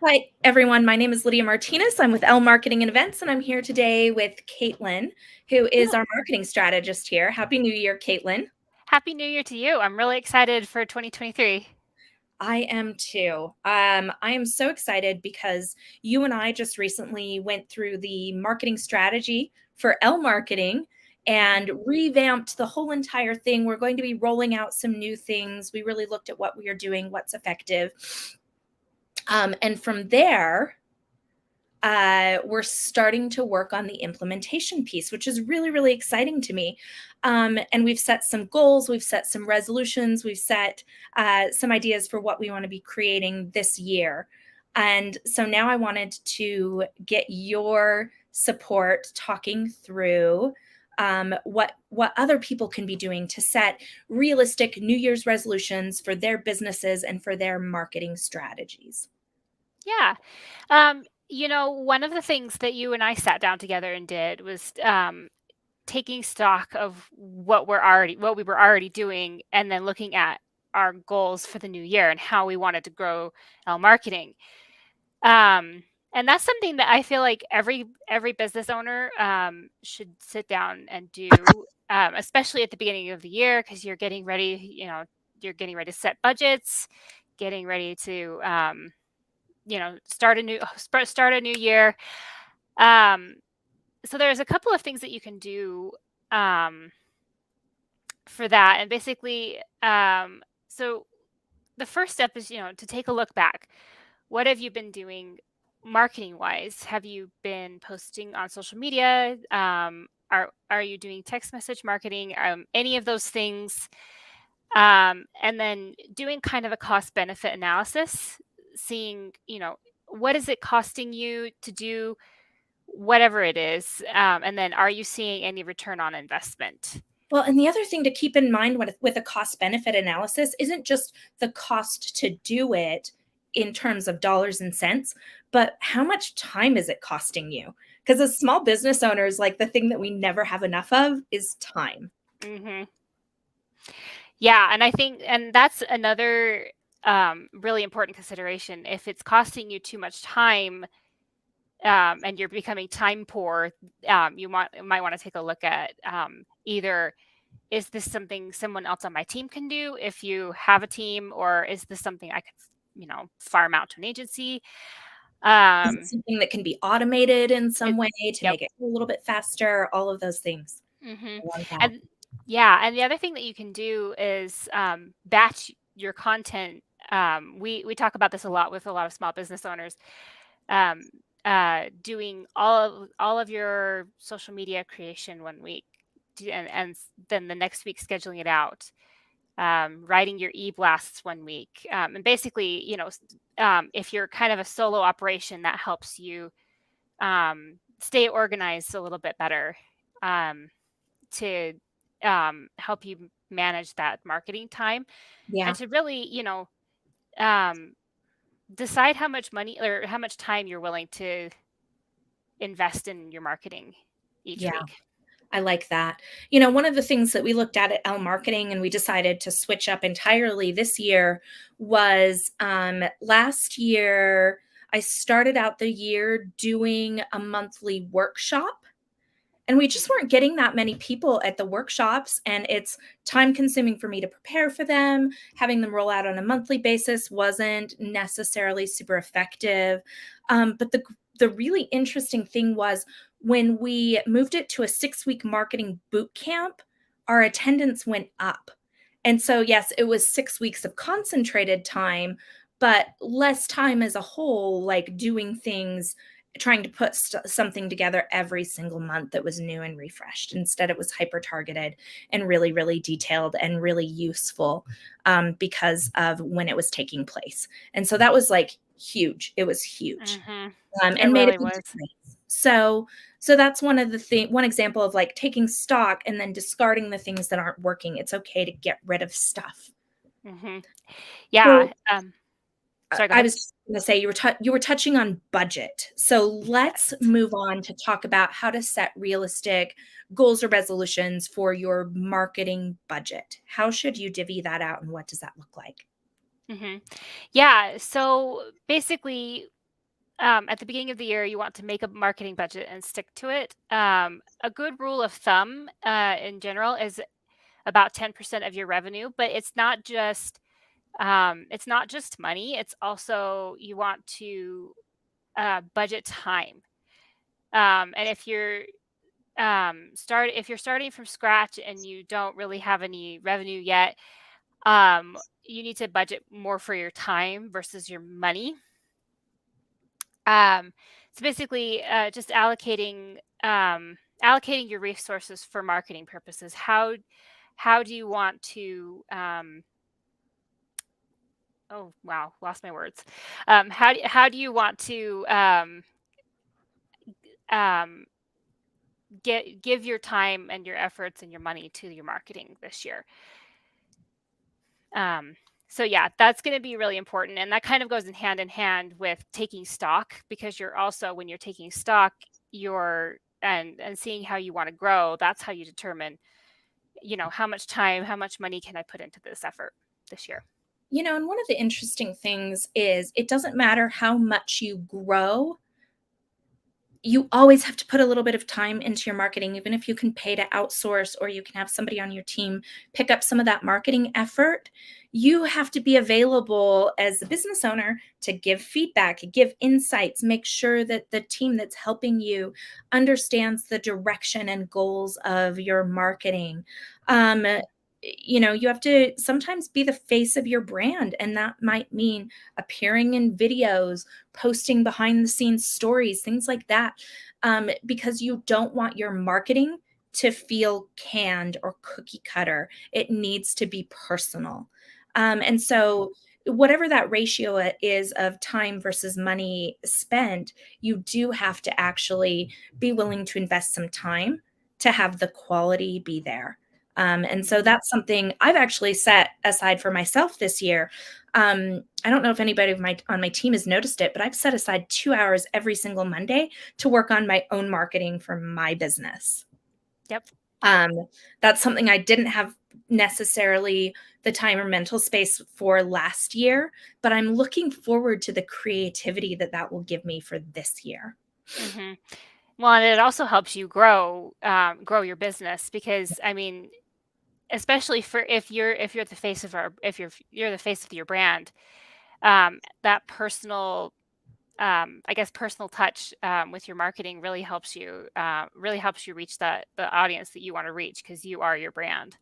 Hi, everyone. My name is Lydia Martinez. I'm with Elle Marketing and Events, and I'm here today with Kaitlyn, who is Yeah. our marketing strategist here. Happy New Year, Kaitlyn. Happy New Year to you. I'm really excited for 2023. I am too. I am so excited because you and I just recently went through the marketing strategy for Elle Marketing and revamped the whole entire thing. We're going to be rolling out some new things. We really looked at what we are doing, what's effective. And from there, we're starting to work on the implementation piece, which is really, really exciting to me. And we've set some goals, we've set some resolutions, we've set some ideas for what we want to be creating this year. And so now I wanted to get your support talking through what other people can be doing to set realistic New Year's resolutions for their businesses and for their marketing strategies. Yeah. One of the things that you and I sat down together and did was taking stock of what we were already doing, and then looking at our goals for the new year and how we wanted to grow our marketing. And that's something that I feel like every business owner should sit down and do, especially at the beginning of the year, because you're getting ready. You're getting ready to set budgets, getting ready to start a new year. Um, so there's a couple of things that you can do um, for that, and basically, so the first step is to take a look back. What have you been doing marketing wise? Have you been posting on social media? Are you doing text message marketing? Any of those things? And then doing kind of a cost benefit analysis, seeing, what is it costing you to do whatever it is? And then are you seeing any return on investment? Well, and the other thing to keep in mind with a cost benefit analysis isn't just the cost to do it in terms of dollars and cents, but how much time is it costing you? Because as small business owners, like the thing that we never have enough of is time. hmm Yeah, and I think, and that's another really important consideration. If it's costing you too much time, and you're becoming time poor, might want to take a look at, either, is this something someone else on my team can do if you have a team, or is this something I could, farm out to an agency? Is it Um, something that can be automated in some it, way to yep. make it a little bit faster? All of those things. hmm I love that. And yeah, and the other thing that you can do is batch your content. We talk about this a lot with a lot of small business owners. Um, Doing all of your social media creation one week, then the next week scheduling it out. Writing your e-blasts one week, and basically, if you're kind of a solo operation, that helps you stay organized a little bit better, um, to help you manage that marketing time, and Yeah. to really, um, decide how much money or how much time you're willing to invest in your marketing each Yeah. week. I like that. You know, one of the things that we looked at Elle Marketing and we decided to switch up entirely this year was last year, I started out the year doing a monthly workshop. And we just weren't getting that many people at the workshops. And it's time consuming for me to prepare for them. Having them roll out on a monthly basis wasn't necessarily super effective. But the really interesting thing was when we moved it to a 6-week marketing boot camp, our attendance went up. And so, yes, it was 6 weeks of concentrated time, but less time as a whole, like doing things, trying to put something together every single month that was new and refreshed. Instead, it was hyper targeted and really, really detailed and really useful, because of when it was taking place. And so that was like huge. It was huge, hmm It and made a really big was. difference. So that's one example of like taking stock and then discarding the things that aren't working. It's okay to get rid of stuff. hmm So Yeah. Sorry, go I ahead. was just going to say you were touching on budget. So let's Yes. move on to talk about how to set realistic goals or resolutions for your marketing budget. How should you divvy that out and what does that look like? hmm Yeah. So basically, at the beginning of the year, you want to make a marketing budget and stick to it. A good rule of thumb in general is about 10% of your revenue, but it's not just money. It's also you want to budget time. And if you're starting from scratch and you don't really have any revenue yet, you need to budget more for your time versus your money. So basically, just allocating your resources for marketing purposes. How do you want to oh wow, lost my words. How do you want to um, give your time and your efforts and your money to your marketing this year? Um, so yeah, that's going to be really important, and that kind of goes in hand with taking stock, because you're also, when you're taking stock, you're and seeing how you want to grow. That's how you determine, how much time, how much money can I put into this effort this year. And one of the interesting things is it doesn't matter how much you grow, you always have to put a little bit of time into your marketing, even if you can pay to outsource or you can have somebody on your team pick up some of that marketing effort. You have to be available as a business owner to give feedback, give insights, make sure that the team that's helping you understands the direction and goals of your marketing. Um, you have to sometimes be the face of your brand, and that might mean appearing in videos, posting behind the scenes stories, things like that, because you don't want your marketing to feel canned or cookie cutter. It needs to be personal. And so, whatever that ratio is of time versus money spent, you do have to actually be willing to invest some time to have the quality be there. And so Mhm. that's something I've actually set aside for myself this year. I don't know if anybody on my team has noticed it, but I've set aside 2 hours every single Monday to work on my own marketing for my business. Yep. Um, that's something I didn't have necessarily the time or mental space for last year, but I'm looking forward to the creativity that that will give me for this year. Mhm. Well, and it also helps you grow your business, because I mean, especially for if you're the face of our if you're the face of your brand, that personal, I guess, personal touch with your marketing really helps you reach the audience that you want to reach, because you are your brand.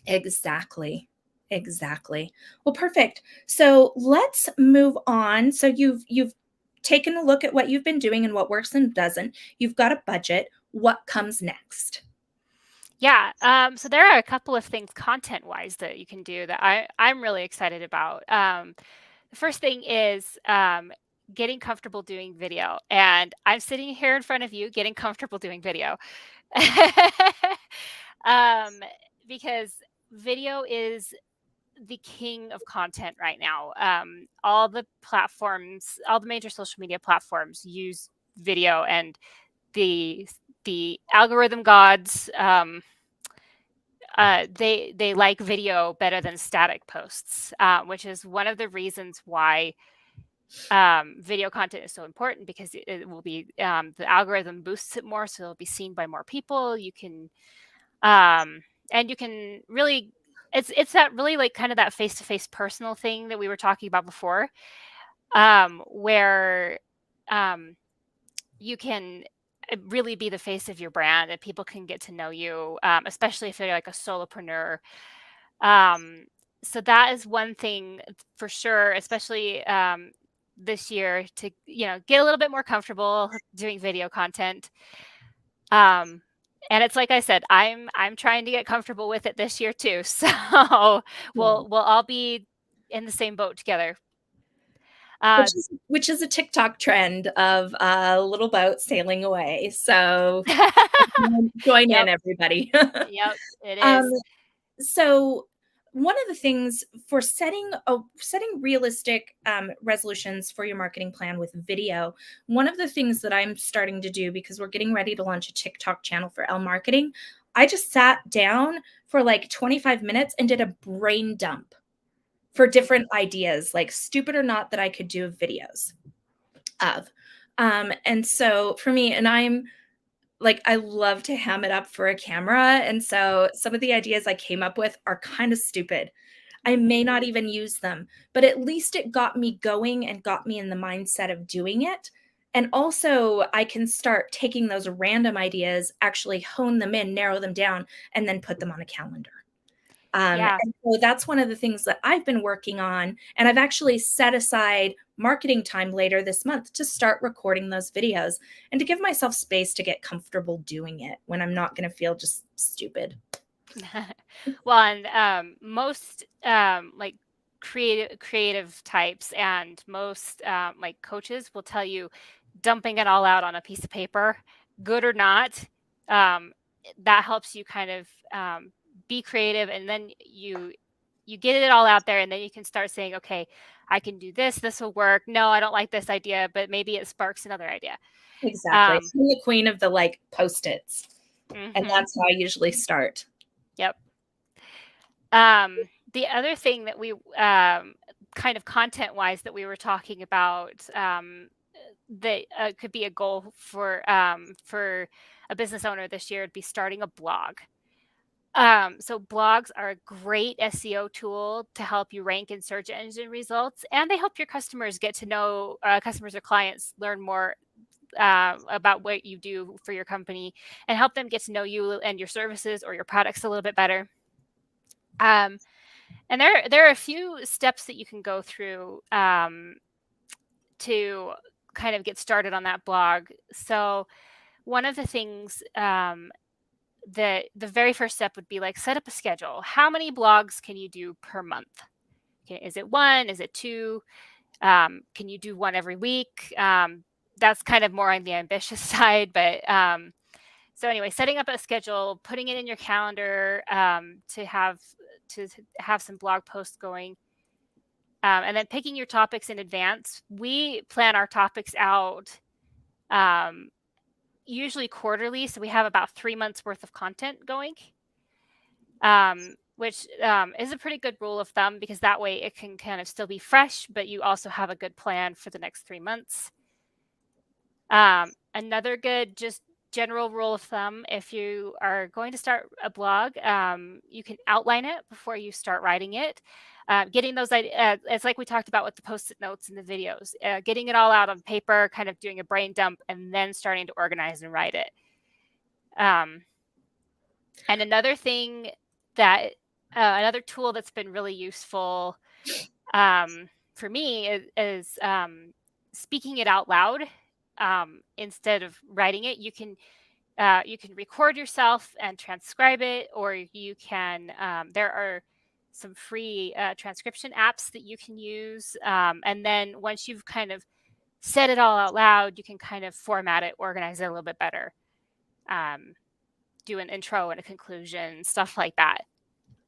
Exactly. Exactly. Well, perfect. So let's move on. So you've taken a look at what you've been doing and what works and doesn't. You've got a budget. What comes next? Yeah. So there are a couple of things content wise that you can do that I'm really excited about. The first thing is getting comfortable doing video, and I'm sitting here in front of you getting comfortable doing video. um, because video is the king of content right now. All the major social media platforms use video, and the the algorithm gods, they like video better than static posts, which is one of the reasons why video content is so important, because it will be, the algorithm boosts it more, so it'll be seen by more people. Um, and you can really, it's that really, like, kind of that face to face personal thing that we were talking about before, where um, you can really be the face of your brand, and people can get to know you, especially if you're like a solopreneur. Um, so that is one thing for sure, especially this year, to get a little bit more comfortable doing video content. Um, and it's like I said, I'm trying to get comfortable with it this year too. So we'll all be in the same boat together. Uh, Which is a TikTok trend of a little boat sailing away. So join in, yep, everybody. yep, it um, is. so one of the things for setting realistic resolutions for your marketing plan with video, one of the things that I'm starting to do, because we're getting ready to launch a TikTok channel for Elle marketing, I just sat down for like 25 minutes and did a brain dump for Mhm. different ideas, like stupid or not, that I could do of videos. of. And so for me, and I'm like, I love to ham it up for a camera. And so some of the ideas I came up with are kind of stupid. I may not even use them, but at least it got me going and got me in the mindset of doing it. And also, I can start taking those random ideas, actually hone them in, narrow them down, and then put them on a calendar. Yeah. And so that's one of the things that I've been working on. And I've actually set aside marketing time later this month to start recording those videos and to give myself space to get comfortable doing it when I'm not going to feel just stupid. Well, and most like creative types and most like coaches will tell you dumping it all out on a piece of paper, good or not, um, that helps you kind of be creative, and then you get it all out there, and then you can start saying, okay, I can do this. This will work. No, I don't like this idea, but maybe it sparks another idea. Exactly. Um, I'm the queen of the like post-its. And mhm, that's how I usually start. yep. The other thing that we kind of content-wise that we were talking about, that could be a goal for a business owner this year would be starting a blog. So blogs are a great SEO tool to help you rank in search engine results, and they help your customers get to know customers or clients learn more about what you do for your company and help them get to know you and your services or your products a little bit better. Um, and there are a few steps that you can go through to kind of get started on that blog. So one of the things that the very first step would be like set up a schedule. How many blogs can you do per month? Okay, is it one? Is it two? Can you do one every week? That's kind of more on the ambitious side, but so anyway, setting up a schedule, putting it in your calendar to have some blog posts going, and then picking your topics in advance. We plan our topics out um, usually quarterly, so we have about 3 months worth of content going, which is a pretty good rule of thumb because that way it can kind of still be fresh, but you also have a good plan for the next 3 months. Another good just general rule of thumb, if you are going to start a blog, you can outline it before you start writing it. Getting those ideas, it's like we talked about with the post-it notes and the videos, getting it all out on paper, kind of doing a brain dump, and then starting to organize and write it. And another thing that, another tool that's been really useful for me is speaking it out loud instead of writing it. You can record yourself and transcribe it, or you can. There are some free transcription apps that you can use, and then once you've kind of said it all out loud, you can kind of format it, organize it a little bit better. Do an intro and a conclusion, stuff like that.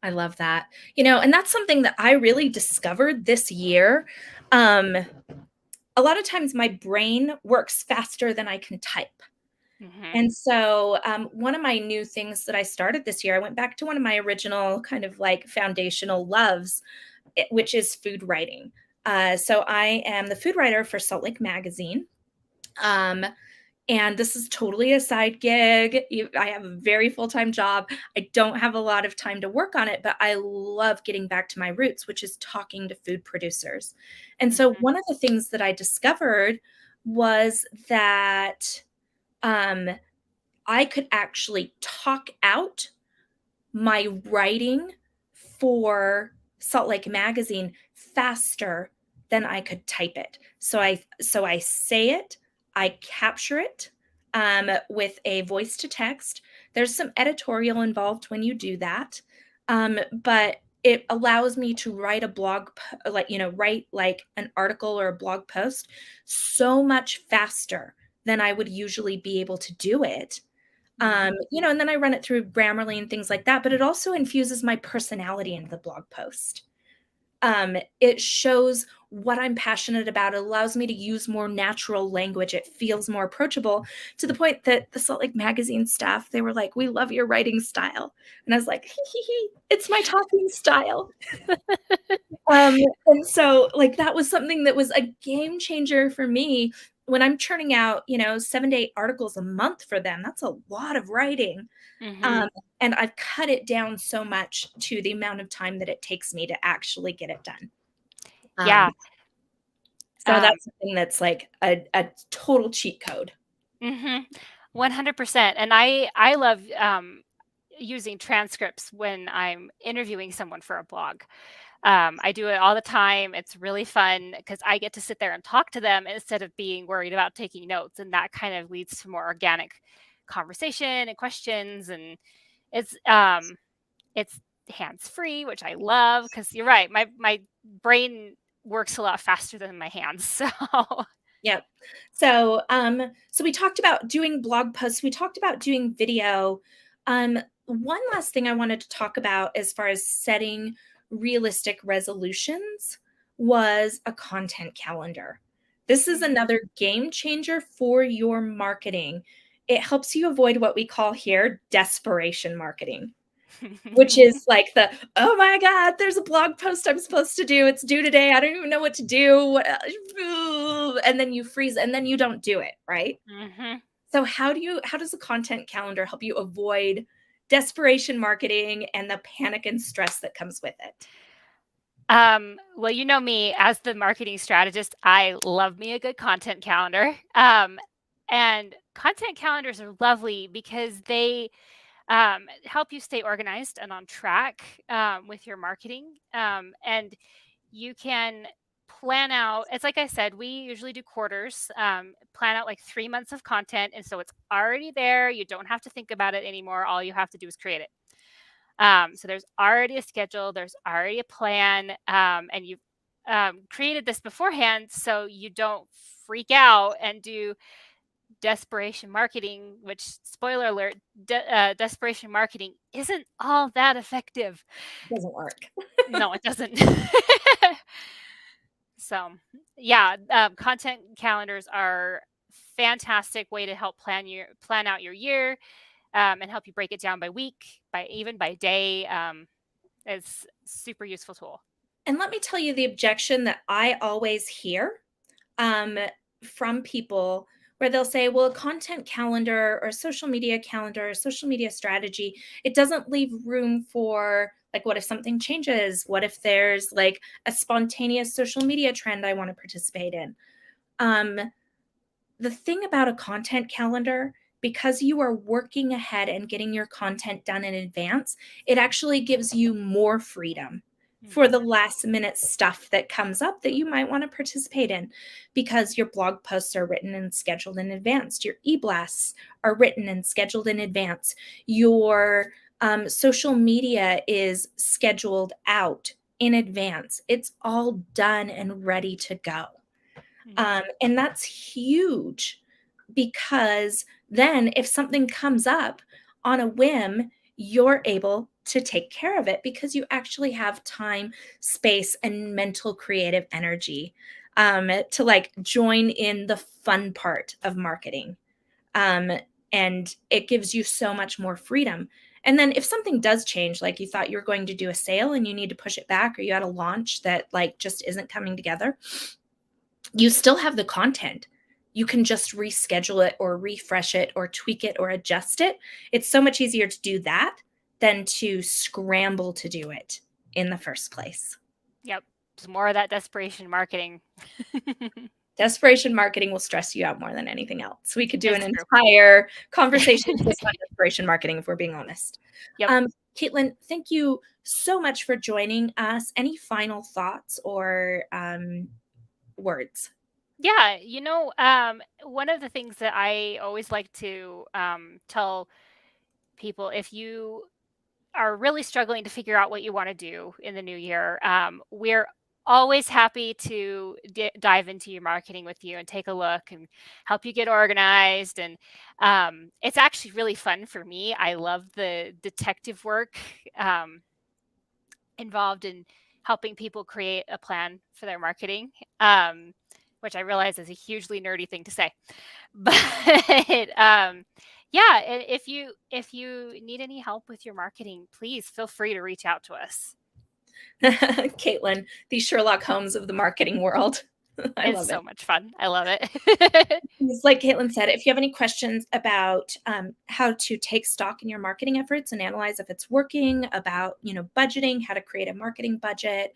I love that. And that's something that I really discovered this year. A lot of times my brain works faster than I can type. Mm-hmm. And so one of my new things that I started this year, I went back to one of my original kind of like foundational loves, which is food writing. So I am the food writer for Salt Lake Magazine. And this is totally a side gig. I have a very full-time job. I don't have a lot of time to work on it, but I love getting back to my roots, which is talking to food producers. And so Mm-hmm. one of the things that I discovered was that I could actually talk out my writing for Salt Lake Magazine faster than I could type it. So I say it, I capture it with a voice to text. There's some editorial involved when you do that, but it allows me to write a write like an article or a blog post so much faster than I would usually be able to do it. Mm-hmm. And then I run it through Grammarly and things like that, but it also infuses my personality into the blog post. It shows what I'm passionate about. It allows me to use more natural language. It feels more approachable to the point that the Salt Lake Magazine staff, they were like, "We love your writing style." And I was like, "It's my talking style." Um, and so like that was something that was a game changer for me when I'm churning out, 7 to 8 articles a month for them, that's a lot of writing. Mhm. Um, and I've cut it down so much to the amount of time that it takes me to actually get it done. Yeah. So Um, that's something that's like a total cheat code. mhm. 100%. And I love using transcripts when I'm interviewing someone for a blog. I do it all the time. It's really fun because I get to sit there and talk to them instead of being worried about taking notes, and that kind of leads to more organic conversation and questions. And it's um, it's hands free, which I love because you're right. My brain works a lot faster than my hands. So Yep. So we talked about doing blog posts. We talked about doing video. One last thing I wanted to talk about as far as setting realistic resolutions was a content calendar. This is Mhm. another game changer for your marketing. It helps you avoid what we call here desperation marketing, which is like "Oh my god, there's a blog post I'm supposed to do. It's due today. I don't even know what to do. And then you freeze and then you don't do it, right? Mhm. So how does a content calendar help you avoid desperation marketing and the panic and stress that comes with it? Well, you know me as the marketing strategist, I love me a good content calendar. And content calendars are lovely because they help you stay organized and on track with your marketing. And you can plan out, it's like I said, we usually do quarters, plan out like 3 months of content. And so it's already there. You don't have to think about it anymore. All you have to do is create it. So there's already a schedule, there's already a plan, and you've created this beforehand so you don't freak out and do desperation marketing, which, spoiler alert, desperation marketing isn't all that effective. It doesn't work. No, it doesn't. So, yeah, content calendars are fantastic way to help plan out your year, and help you break it down by week, by even by day. It's super useful tool. And let me tell you the objection that I always hear um, from people where they'll say, well, a content calendar or a social media calendar or social media strategy, it doesn't leave room for like, what if something changes? What if there's like a spontaneous social media trend I want to participate in? Um, the thing about a content calendar, because you are working ahead and getting your content done in advance, it actually gives you more freedom for the Mhm, last minute stuff that comes up that you might want to participate in because your blog posts are written and scheduled in advance. Your e-blasts are written and scheduled in advance. Your social media is scheduled out in advance. It's all done and ready to go. mhm, And that's huge because then if something comes up on a whim, you're able to take care of it because you actually have time, space, and mental creative energy to like join in the fun part of marketing. Um, and it gives you so much more freedom. And then if something does change, like you thought you were going to do a sale and you need to push it back, or you had a launch that like just isn't coming together, you still have the content. You can just reschedule it or refresh it or tweak it or adjust it. It's so much easier to do that than to scramble to do it in the first place. yep. It's more of that desperation marketing. Desperation marketing will stress you out more than anything else. We could do an It's true. entire conversation just on desperation marketing if we're being honest. Yep. Um, Kaitlyn, thank you so much for joining us. Any final thoughts or words? Yeah, one of the things that I always like to tell people, if you are really struggling to figure out what you want to do in the new year, we're always happy to dive into your marketing with you and take a look and help you get organized. And it's actually really fun for me. I love the detective work um, involved in helping people create a plan for their marketing, which I realize is a hugely nerdy thing to say. But yeah, and if you need any help with your marketing, please feel free to reach out to us. Kaitlyn, the Sherlock Holmes of the marketing world. I It's love so it. much fun. I love it. It's like Kaitlyn said, if you have any questions about how to take stock in your marketing efforts and analyze if it's working, about budgeting, how to create a marketing budget,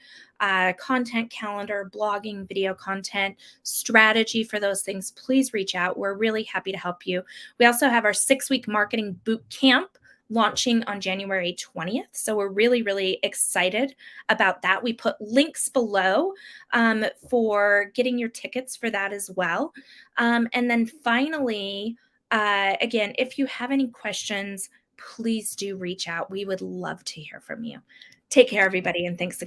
content calendar, blogging, video content, strategy for those things, please reach out. We're really happy to help you. We also have our 6-week marketing boot camp launching on January 20th. So we're really, really excited about that. We put links below for getting your tickets for that as well. And then finally, again, if you have any questions, please do reach out. We would love to hear from you. Take care, everybody, and thanks again.